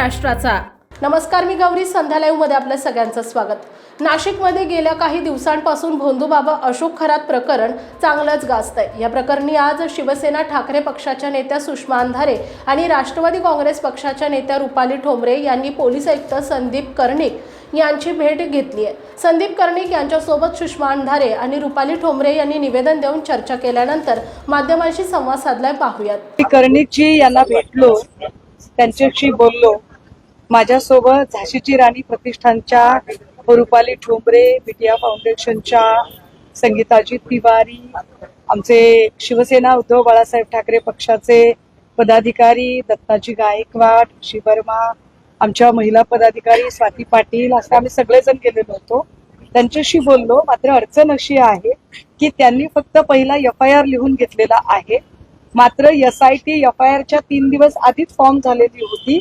महाराष्ट्राचा। नमस्कार, मी गौरी, संध्या लाईव्ह मध्ये आपल्या सगळ्यांचं स्वागत। नाशिकमध्ये गेल्या काही दिवसांपासून भोंदूबाबा अशोक खरात प्रकरण चांगलंच गाजतंय। या प्रकरणी आज शिवसेना ठाकरे पक्षाच्या नेत्या सुषमा अंधारे आणि राष्ट्रवादी काँग्रेस पक्षाच्या नेत्या रुपाली ठोंबरे यांनी पोलीस आयुक्त संदीप कर्णिक यांची भेट घेतली आहे। संदीप कर्णिक यांच्यासोबत सुषमा अंधारे आणि रुपाली ठोंबरे यांनी निवेदन देऊन चर्चा केल्यानंतर माध्यमांशी संवाद साधलाय, पाहूयात। कर्णिकजी यांना भेटलो, त्यांच्याशी बोललो। माझ्यासोबत झाशीची राणी प्रतिष्ठानच्या रुपाली ठोंबरे, बिटिया फाउंडेशनच्या संगीताजी तिवारी, आमचे शिवसेना उद्धव बाळासाहेब ठाकरे पक्षाचे पदाधिकारी दत्ताजी गायकवाड, शिवर्मा, आमच्या महिला पदाधिकारी स्वाती पाटील, असं आम्ही सगळेजण गेलेलो होतो। त्यांच्याशी बोललो। मात्र अडचण अशी आहे की त्यांनी फक्त पहिला FIR लिहून घेतलेला आहे, मात्र SIT FIRच्या 3 दिवस आधीच फॉर्म झालेली होती।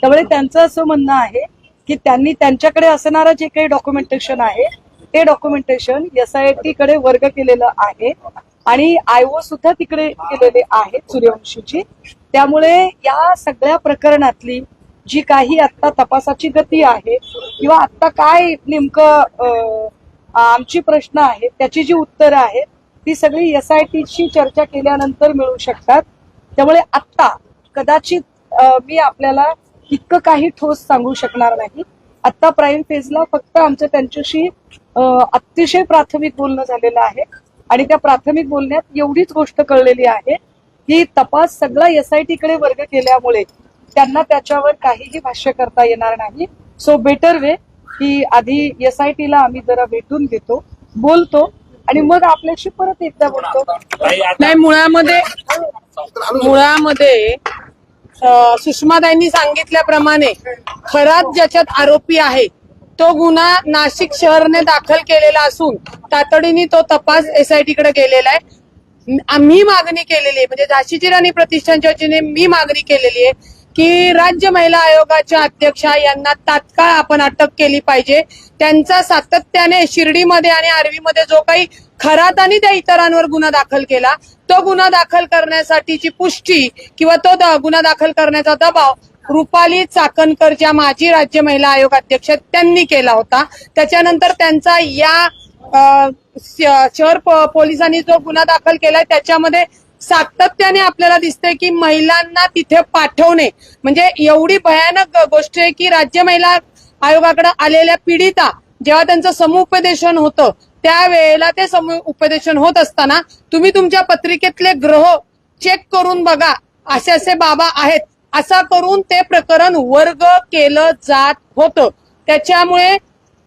त्यामुळे त्यांचं असं म्हणणं आहे की त्यांनी त्यांच्याकडे असणारं जे काही डॉक्युमेंटेशन आहे ते डॉक्युमेंटेशन SIT कडे वर्ग केलेलं आहे आणि IO सुद्धा तिकडे केलेले आहेत सूर्यवंशीची। त्यामुळे या सगळ्या प्रकरणातली जी काही आता तपासाची गती आहे किंवा आता काय नेमकं आमची प्रश्न आहे त्याची जी उत्तरं आहेत ती सगळी SITशी चर्चा केल्यानंतर मिळू शकतात। त्यामुळे आता कदाचित मी आपल्याला इतकं काही ठोस सांगू शकणार नाही। आता प्राईम फेजला फक्त आमचं त्यांच्याशी अतिशय प्राथमिक बोलणं झालेलं आहे आणि त्या प्राथमिक बोलण्यात एवढीच गोष्ट कळलेली आहे की तपास सगळा SIT कडे वर्ग केल्यामुळे त्यांना त्याच्यावर काहीही भाष्य करता येणार नाही। सो बेटर वे की आधी SITला आम्ही जरा भेटून घेतो, बोलतो आणि मग आपल्याशी परत एकदा बोलतो। नाही, मुळामध्ये सुषमाताईंनी सांगितल्याप्रमाणे खरात ज्याच्यात आरोपी आहे तो गुन्हा नाशिक शहरने दाखल केलेला असून तातडीने तो तपास SIT कडे गेलेला आहे। आम्ही मागणी केलेली आहे, म्हणजे झाशीची राणी प्रतिष्ठानच्या वतीने मी मागणी केलेली आहे की राज्य महिला आयोगाच्या अध्यक्षा यांना तात्काळ आपण अटक केली पाहिजे। त्यांचा सातत्याने शिर्डीमध्ये आणि आर्वीमध्ये जो काही खरातानी त्या इतरांवर गुन्हा दाखल केला तो गुन्हा दाखल करण्यासाठीची पुष्टी किंवा तो गुन्हा दाखल करण्याचा दबाव रुपाली चाकणकर ज्या माजी राज्य महिला आयोग अध्यक्ष त्यांनी केला होता। त्याच्यानंतर त्यांचा या शहर पोलिसांनी जो गुन्हा दाखल केलाय त्याच्यामध्ये सातत्याने आपल्याला दिसतंय की महिलांना तिथे पाठवणे म्हणजे एवढी भयानक गोष्ट आहे की राज्य महिला आयोगाकडे आलेल्या पीडिता जेव्हा त्यांचं समुपदेशन होतं त्यावेळेला ते समुपदेशन होत असताना तुम्ही तुमच्या पत्रिकेतले ग्रह चेक करून बघा, असे असे बाबा आहेत, असा करून ते प्रकरण वर्ग केलं जात होतं। त्याच्यामुळे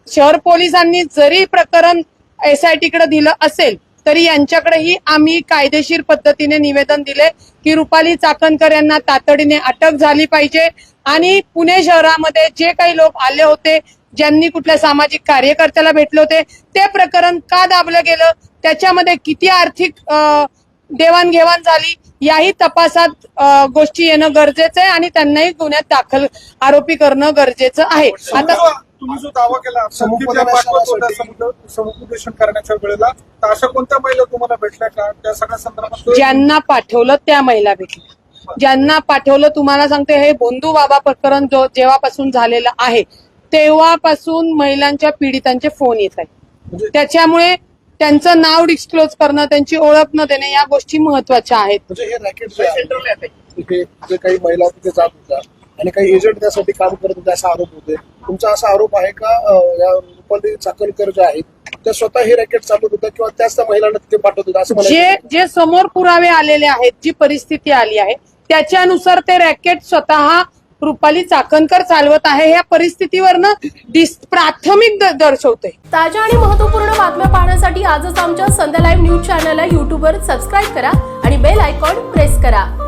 शहर पोलिसांनी जरी प्रकरण SIT कडे दिलं असेल तरी यांच्याकडेही आम्ही कायदेशीर पद्धतीने निवेदन दिले की रुपाली चाकणकर यांना तातडीने अटक झाली पाहिजे आणि पुणे शहरामध्ये जे काही लोक आले होते, ज्यांनी कुठल्या सामाजिक कार्यकर्त्याला भेटले होते, ते प्रकरण का दाबलं गेलं, त्याच्यामध्ये किती आर्थिक देवाणघेवाण झाली, याही तपासात गोष्टी येणं गरजेचं आहे आणि त्यांनाही गुन्ह्यात दाखल आरोपी करणं गरजेचं आहे। आता तुम्ही जो दावा केला समुपदेशन करण्याच्या वेळेला, तर अशा कोणत्या महिला तुम्हाला भेटल्या का त्या सगळ्या संदर्भात? ज्यांना पाठवलं त्या महिला भेटल्या, ज्यांना पाठवलं तुम्हाला सांगते, हे भोंदूबाबा प्रकरण जेव्हापासून झालेलं आहे तेव्हापासून महिलांच्या पीडितांचे फोन येत आहेत। त्याच्यामुळे त्यांचं नाव डिस्क्लोज करणं, त्यांची ओळख न देणे या गोष्टी महत्वाच्या आहेत। म्हणजे हे रॅकेट जे काही महिला तिथे जात होत्या आणि काही एजंट त्यासाठी काम करत होते असा आरोप होते, तुमचा असा आरोप आहे का या रुपाली चाकणकर ज्या आहेत त्या स्वतः हे रॅकेट चालवत होत्या किंवा त्याच त्या महिलांना तिथे पाठवत होत्या असं जे समोर पुरावे आलेले आहेत, जी परिस्थिती आली आहे त्याच्यानुसार ते रॅकेट स्वतः रुपाली चाकणकर चालवत आहे, या परिस्थितीवरनं प्राथमिक दर्शवते। ताज्या आणि महत्त्वपूर्ण बातम्या पाहण्यासाठी आजच आमच्या संध्या लाईव्ह न्यूज चॅनलला YouTubeवर सबस्क्राईब करा आणि बेल आयकॉन प्रेस करा।